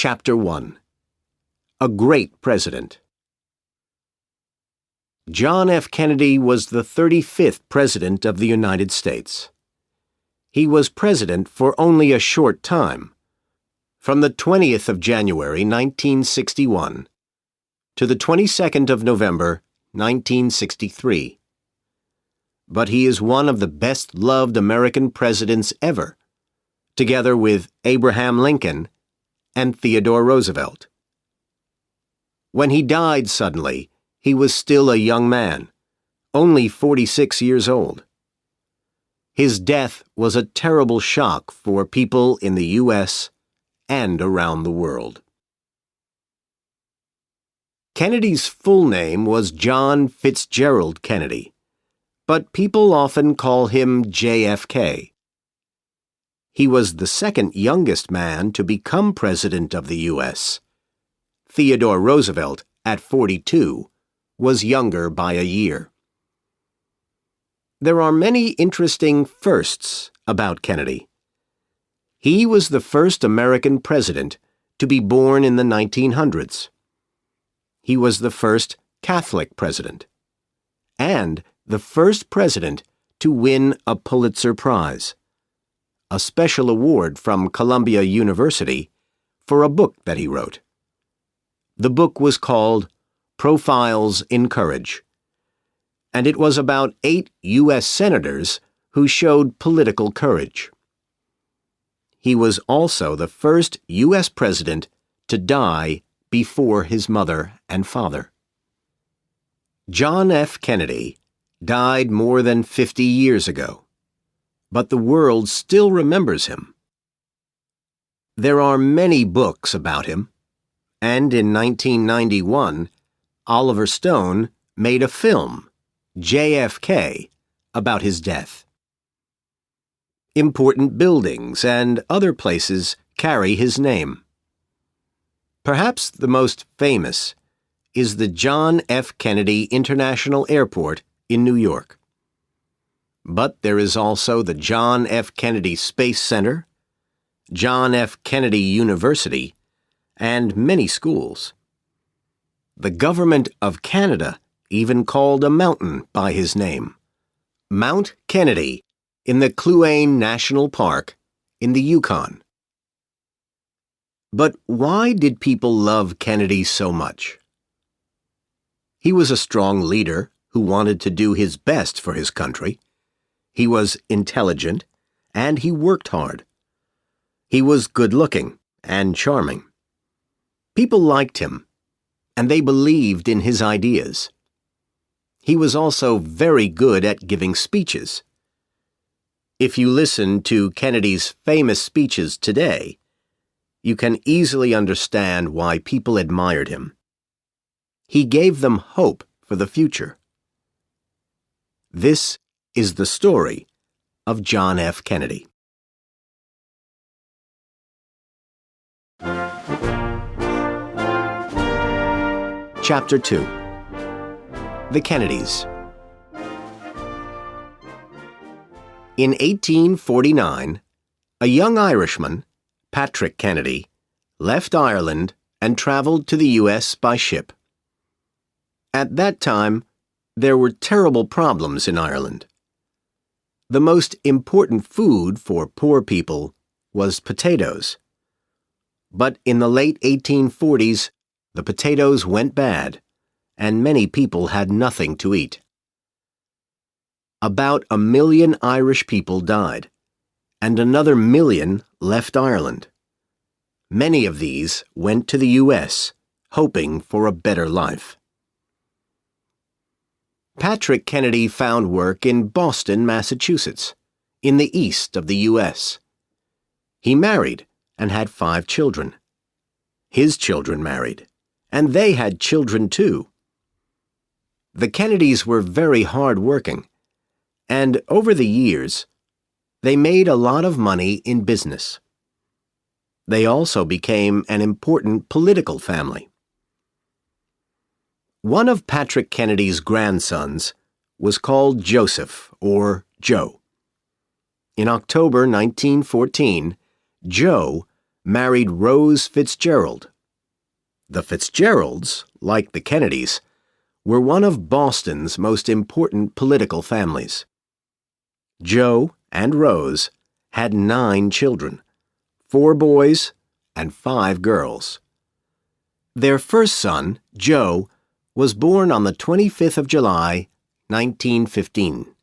Chapter 1. A Great President. John F. Kennedy was the 35th President of the United States. He was president for only a short time, from the 20th of January, 1961, to the 22nd of November, 1963. But he is one of the best-loved American presidents ever, together with Abraham Lincoln and Theodore Roosevelt. When he died suddenly, he was still a young man, only 46 years old. His death was a terrible shock for people in the U.S. and around the world. Kennedy's full name was John Fitzgerald Kennedy, but people often call him JFK. He was the second youngest man to become President of the U.S. Theodore Roosevelt, at 42, was younger by a year. There are many interesting firsts about Kennedy. He was the first American president to be born in the 1900s. He was the first Catholic president, and the first president to win a Pulitzer Prize, a special award from Columbia University for a book that he wrote. The book was called Profiles in Courage, and it was about 8 U.S. senators who showed political courage. He was also the first U.S. president to die before his mother and father. John F. Kennedy died more than 50 years ago, but the world still remembers him. There are many books about him, and in 1991, Oliver Stone made a film, JFK, about his death. Important buildings and other places carry his name. Perhaps the most famous is the John F. Kennedy International Airport in New York. But there is also the John F. Kennedy Space Center, John F. Kennedy University, and many schools. The government of Canada even called a mountain by his name, Mount Kennedy, in the Kluane National Park in the Yukon. But why did people love Kennedy so much? He was a strong leader who wanted to do his best for his country. He was intelligent, and he worked hard. He was good-looking and charming. People liked him, and they believed in his ideas. He was also very good at giving speeches. If you listen to Kennedy's famous speeches today, you can easily understand why people admired him. He gave them hope for the future. This is the story of John F. Kennedy. Chapter 2. The Kennedys. In 1849, a young Irishman, Patrick Kennedy, left Ireland and traveled to the U.S. by ship. At that time, there were terrible problems in Ireland. The most important food for poor people was potatoes. But in the late 1840s, the potatoes went bad, and many people had nothing to eat. About 1 million Irish people died, and another 1 million left Ireland. Many of these went to the U.S., hoping for a better life. Patrick Kennedy found work in Boston, Massachusetts, in the east of the U.S. He married and had 5 children. His children married, and they had children too. The Kennedys were very hard-working, and over the years, they made a lot of money in business. They also became an important political family. One of Patrick Kennedy's grandsons was called Joseph, or Joe. In October 1914, Joe married Rose Fitzgerald. The Fitzgeralds, like the Kennedys, were one of Boston's most important political families. Joe and Rose had 9 children, 4 boys and 5 girls. Their first son, Joe, was born on the 25th of July, 1915,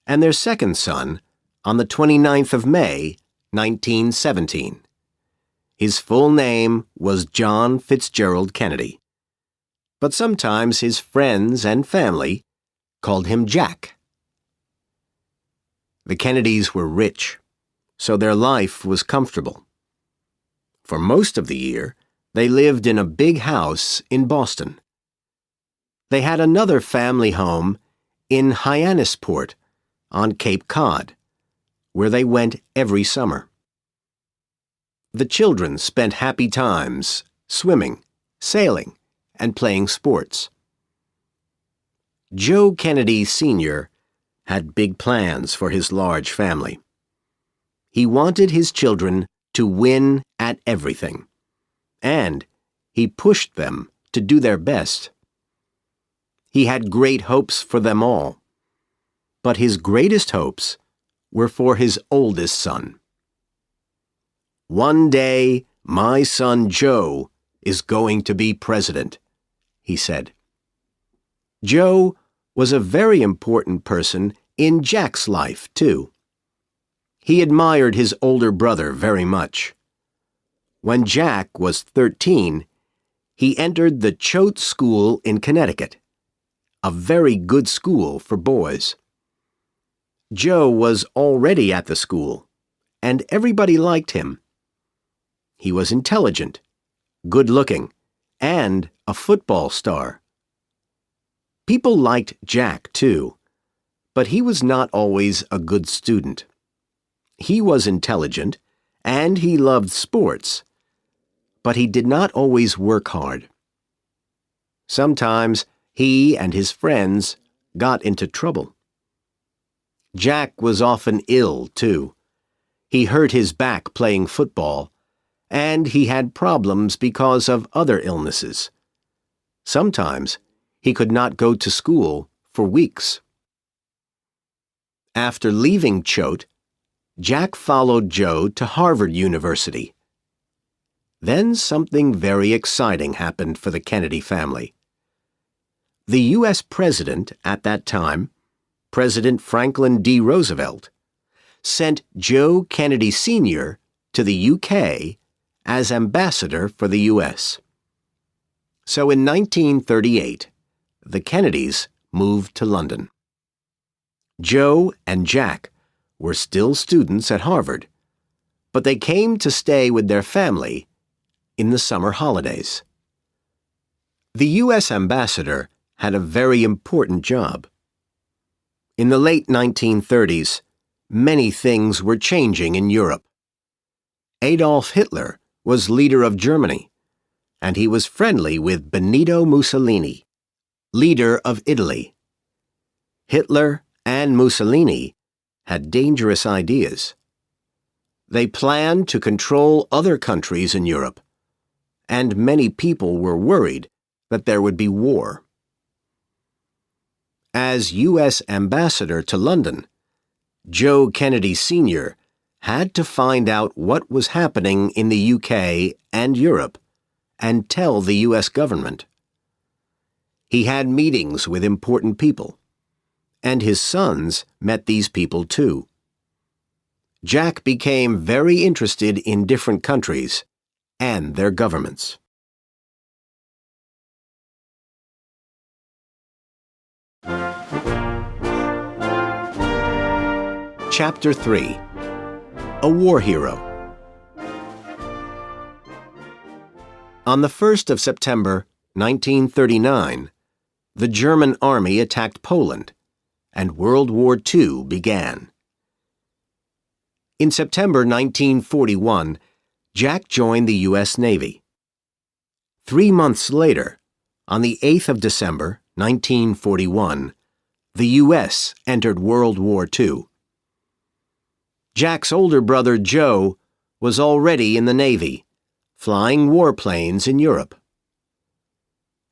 and their second son on the 29th of May, 1917. His full name was John Fitzgerald Kennedy, but sometimes his friends and family called him Jack. The Kennedys were rich, so their life was comfortable. For most of the year, they lived in a big house in Boston. They had another family home in Hyannisport on Cape Cod, where they went every summer. The children spent happy times swimming, sailing, and playing sports. Joe Kennedy Sr. had big plans for his large family. He wanted his children to win at everything, and he pushed them to do their best. He had great hopes for them all, but his greatest hopes were for his oldest son. "One day, my son Joe is going to be president," he said. Joe was a very important person in Jack's life, too. He admired his older brother very much. When Jack was 13, he entered the Choate School in Connecticut, a very good school for boys. Joe was already at the school, and everybody liked him. He was intelligent, good-looking, and a football star. People liked Jack, too, but he was not always a good student. He was intelligent, and he loved sports, but he did not always work hard. Sometimes he and his friends got into trouble. Jack was often ill, too. He hurt his back playing football, and he had problems because of other illnesses. Sometimes he could not go to school for weeks. After leaving Choate, Jack followed Joe to Harvard University. Then something very exciting happened for the Kennedy family. The U.S. president at that time, President Franklin D. Roosevelt, sent Joe Kennedy Sr. to the UK as ambassador for the U.S. So in 1938, the Kennedys moved to London. Joe and Jack were still students at Harvard, but they came to stay with their family in the summer holidays. The U.S. ambassador had a very important job. In the late 1930s, many things were changing in Europe. Adolf Hitler was leader of Germany, and he was friendly with Benito Mussolini, leader of Italy. Hitler and Mussolini had dangerous ideas. They planned to control other countries in Europe, and many people were worried that there would be war. As U.S. ambassador to London, Joe Kennedy Sr. had to find out what was happening in the UK and Europe and tell the U.S. government. He had meetings with important people, and his sons met these people too. Jack became very interested in different countries and their governments. Chapter 3: A War Hero. On the 1st of September, 1939, the German army attacked Poland, and World War II began. In September 1941, Jack joined the U.S. Navy. 3 months later, on the 8th of December, 1941, the U.S. entered World War II. Jack's older brother Joe was already in the Navy, flying warplanes in Europe.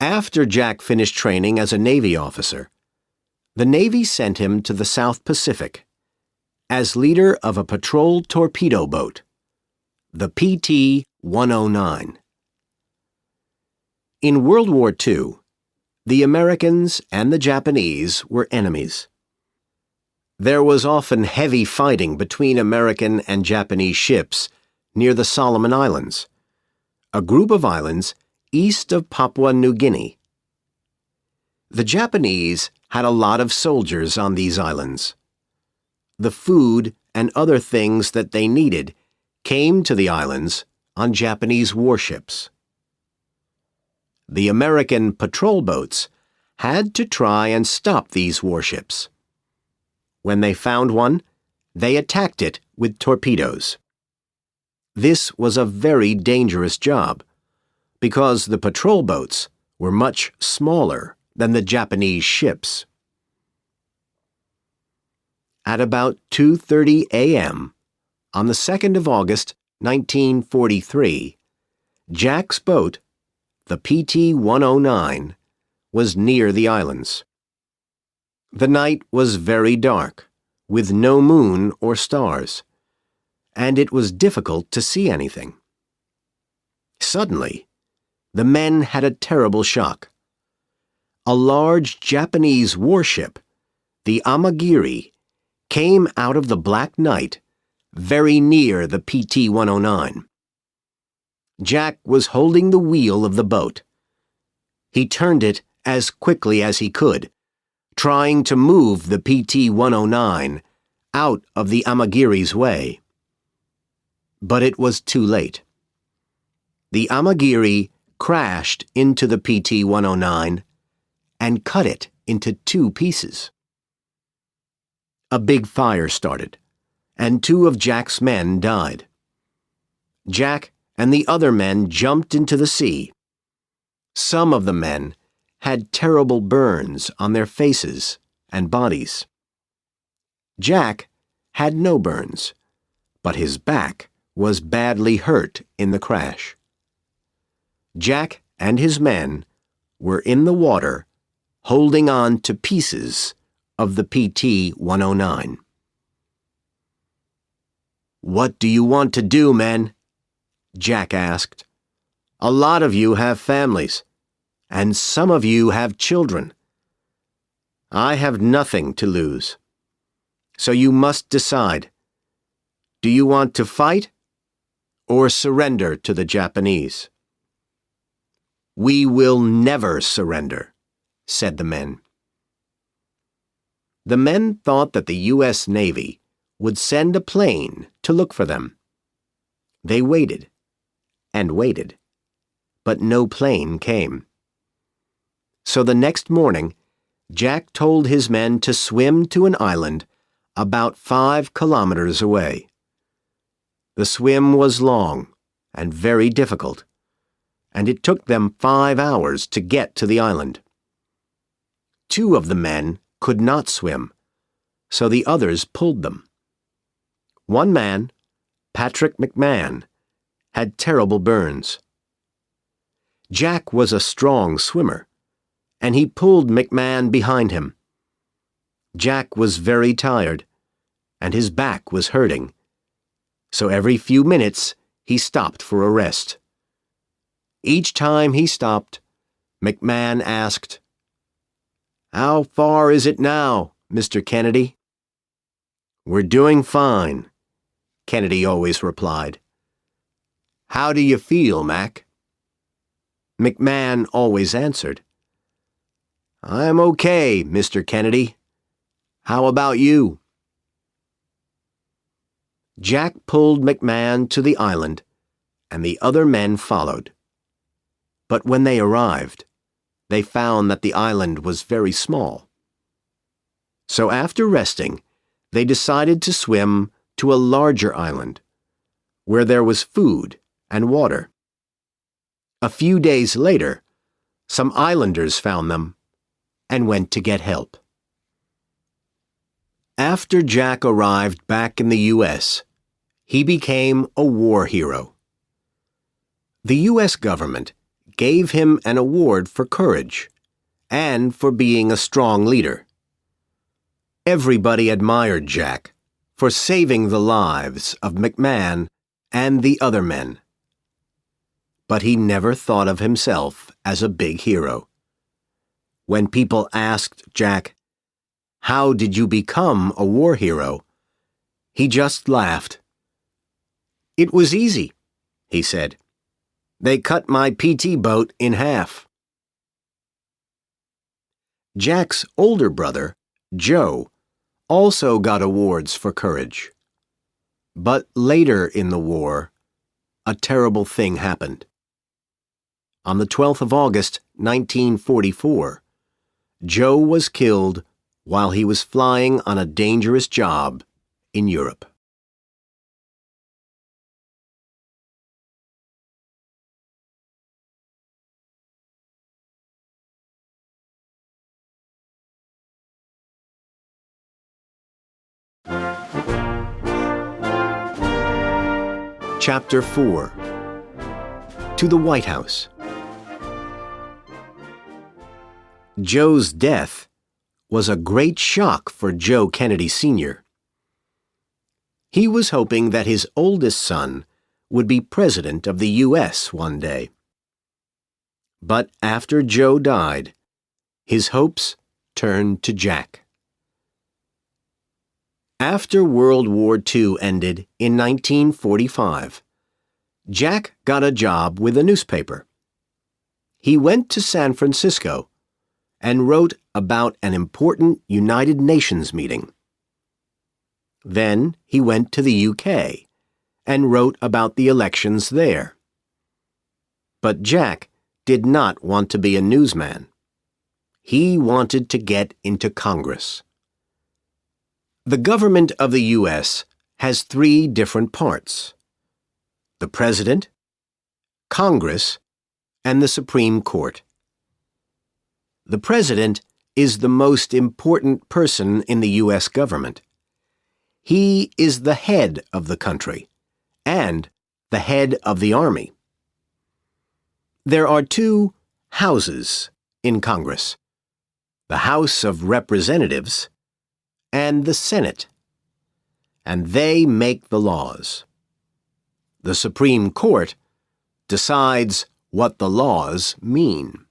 After Jack finished training as a Navy officer, the Navy sent him to the South Pacific as leader of a patrol torpedo boat, the PT-109. In World War II, the Americans and the Japanese were enemies. There was often heavy fighting between American and Japanese ships near the Solomon Islands, a group of islands east of Papua New Guinea. The Japanese had a lot of soldiers on these islands. The food and other things that they needed came to the islands on Japanese warships. The American patrol boats had to try and stop these warships. When they found one, they attacked it with torpedoes. This was a very dangerous job because the patrol boats were much smaller than the Japanese ships. At about 2:30 a.m. on the 2nd of August, 1943, Jack's boat, the PT-109, was near the islands. The night was very dark, with no moon or stars, and it was difficult to see anything. Suddenly, the men had a terrible shock. A large Japanese warship, the Amagiri, came out of the black night very near the PT-109. Jack was holding the wheel of the boat. He turned it as quickly as he could, trying to move the PT-109 out of the Amagiri's way. But it was too late. The Amagiri crashed into the PT-109 and cut it into two pieces. A big fire started, and 2 of Jack's men died. Jack and the other men jumped into the sea. Some of the men had terrible burns on their faces and bodies. Jack had no burns, but his back was badly hurt in the crash. Jack and his men were in the water holding on to pieces of the PT-109. "What do you want to do, men?" Jack asked. "A lot of you have families, and some of you have children. I have nothing to lose. So you must decide. Do you want to fight or surrender to the Japanese?" "We will never surrender," said the men. The men thought that the U.S. Navy would send a plane to look for them. They waited and waited, but no plane came. So the next morning, Jack told his men to swim to an island about 5 kilometers away. The swim was long and very difficult, and it took them 5 hours to get to the island. 2 of the men could not swim, so the others pulled them. One man, Patrick McMahon, had terrible burns. Jack was a strong swimmer, and he pulled McMahon behind him. Jack was very tired, and his back was hurting, so every few minutes he stopped for a rest. Each time he stopped, McMahon asked, "How far is it now, Mr. Kennedy?" "We're doing fine," Kennedy always replied. "How do you feel, Mac?" McMahon always answered, "I'm okay, Mr. Kennedy. How about you?" Jack pulled McMahon to the island, and the other men followed. But when they arrived, they found that the island was very small. So after resting, they decided to swim to a larger island, where there was food and water. A few days later, some islanders found them and went to get help. After Jack arrived back in the U.S., he became a war hero. The U.S. government gave him an award for courage and for being a strong leader. Everybody admired Jack for saving the lives of McMahon and the other men. But he never thought of himself as a big hero. When people asked Jack, "How did you become a war hero?" he just laughed. "It was easy," he said. "They cut my PT boat in half." Jack's older brother, Joe, also got awards for courage. But later in the war, a terrible thing happened. On the 12th of August, 1944, Joe was killed while he was flying on a dangerous job in Europe. Chapter 4. To the White House. Joe's death was a great shock for Joe Kennedy Sr. He was hoping that his oldest son would be president of the U.S. one day. But after Joe died, his hopes turned to Jack. After World War II ended in 1945, Jack got a job with a newspaper. He went to San Francisco and wrote about an important United Nations meeting. Then he went to the UK and wrote about the elections there. But Jack did not want to be a newsman. He wanted to get into Congress. The government of the U.S. has 3 different parts: the President, Congress, and the Supreme Court. The President is the most important person in the U.S. government. He is the head of the country and the head of the army. There are 2 houses in Congress: the House of Representatives and the Senate, and they make the laws. The Supreme Court decides what the laws mean.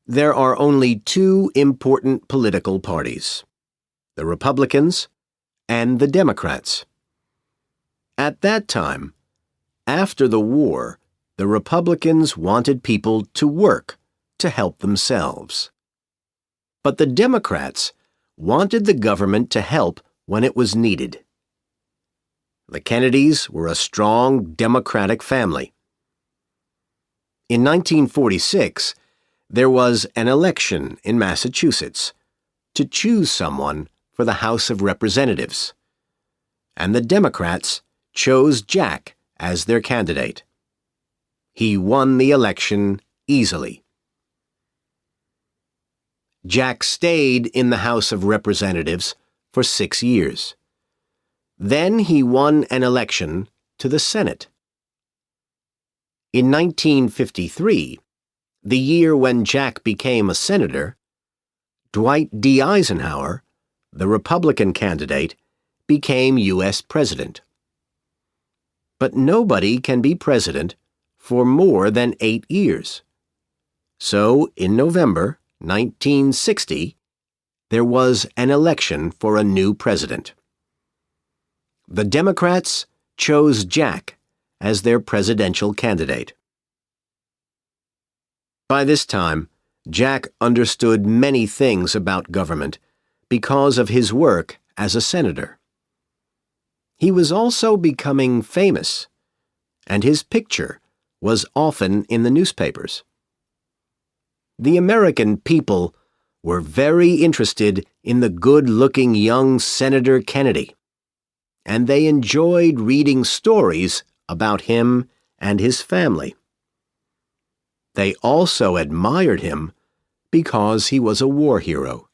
There are only 2 important political parties: the Republicans and the Democrats. At that time, after the war, the Republicans wanted people to work to help themselves. But the Democrats wanted the government to help when it was needed. The Kennedys were a strong Democratic family. In 1946, there was an election in Massachusetts to choose someone for the House of Representatives, and the Democrats chose Jack as their candidate. He won the election easily. Jack stayed in the House of Representatives for 6 years. Then he won an election to the Senate. In 1953, the year when Jack became a senator, Dwight D. Eisenhower, the Republican candidate, became U.S. president. But nobody can be president for more than 8 years. So, in November 1960, there was an election for a new president. The Democrats chose Jack as their presidential candidate. By this time, Jack understood many things about government because of his work as a senator. He was also becoming famous, and his picture was often in the newspapers. The American people were very interested in the good-looking young Senator Kennedy, and they enjoyed reading stories about him and his family. They also admired him because he was a war hero.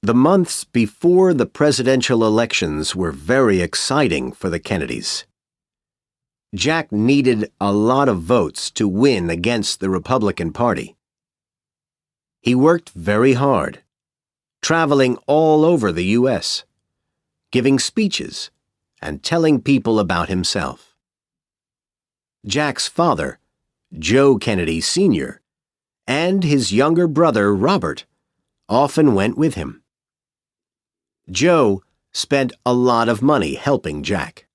The months before the presidential elections were very exciting for the Kennedys. Jack needed a lot of votes to win against the Republican Party. He worked very hard, traveling all over the U.S., giving speeches and telling people about himself. Jack's father, Joe Kennedy Sr., and his younger brother, Robert, often went with him. Joe spent a lot of money helping Jack.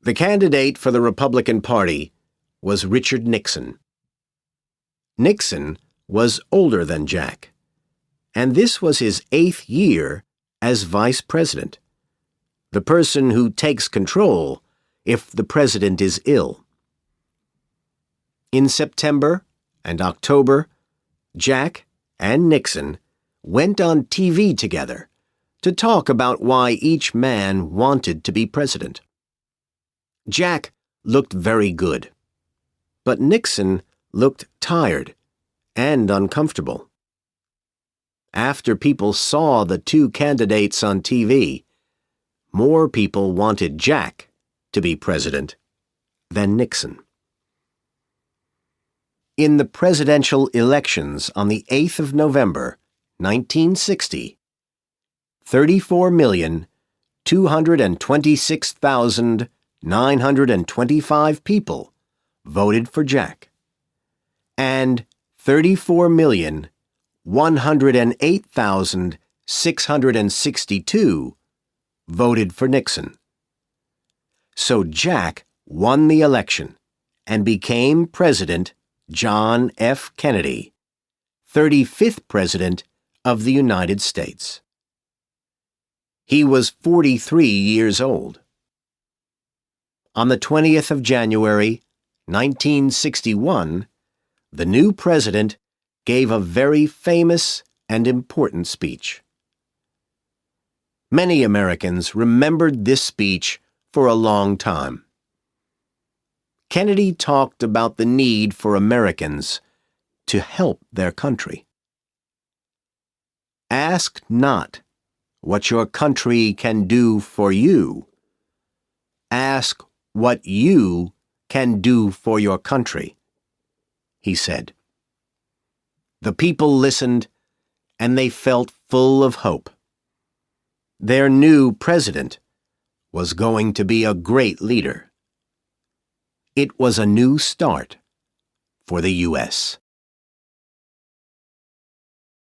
The candidate for the Republican Party was Richard Nixon. Nixon was older than Jack, and this was his 8th year as vice president, the person who takes control if the president is ill. In September and October, Jack and Nixon went on TV together to talk about why each man wanted to be president. Jack looked very good, but Nixon looked tired and uncomfortable. After people saw the two candidates on TV, more people wanted Jack to be president than Nixon. In the presidential elections on the 8th of November, 1960, 34,226,925 people voted for Jack, and 34,108,662 voted for Nixon. So Jack won the election and became President John F. Kennedy, 35th President of the United States. He was 43 years old. On the 20th of January, 1961, the new president gave a very famous and important speech. Many Americans remembered this speech for a long time. Kennedy talked about the need for Americans to help their country. Ask not what your country can do for you. Ask what you can do for your country, he said. The people listened, and they felt full of hope. Their new president was going to be a great leader. It was a new start for the U.S.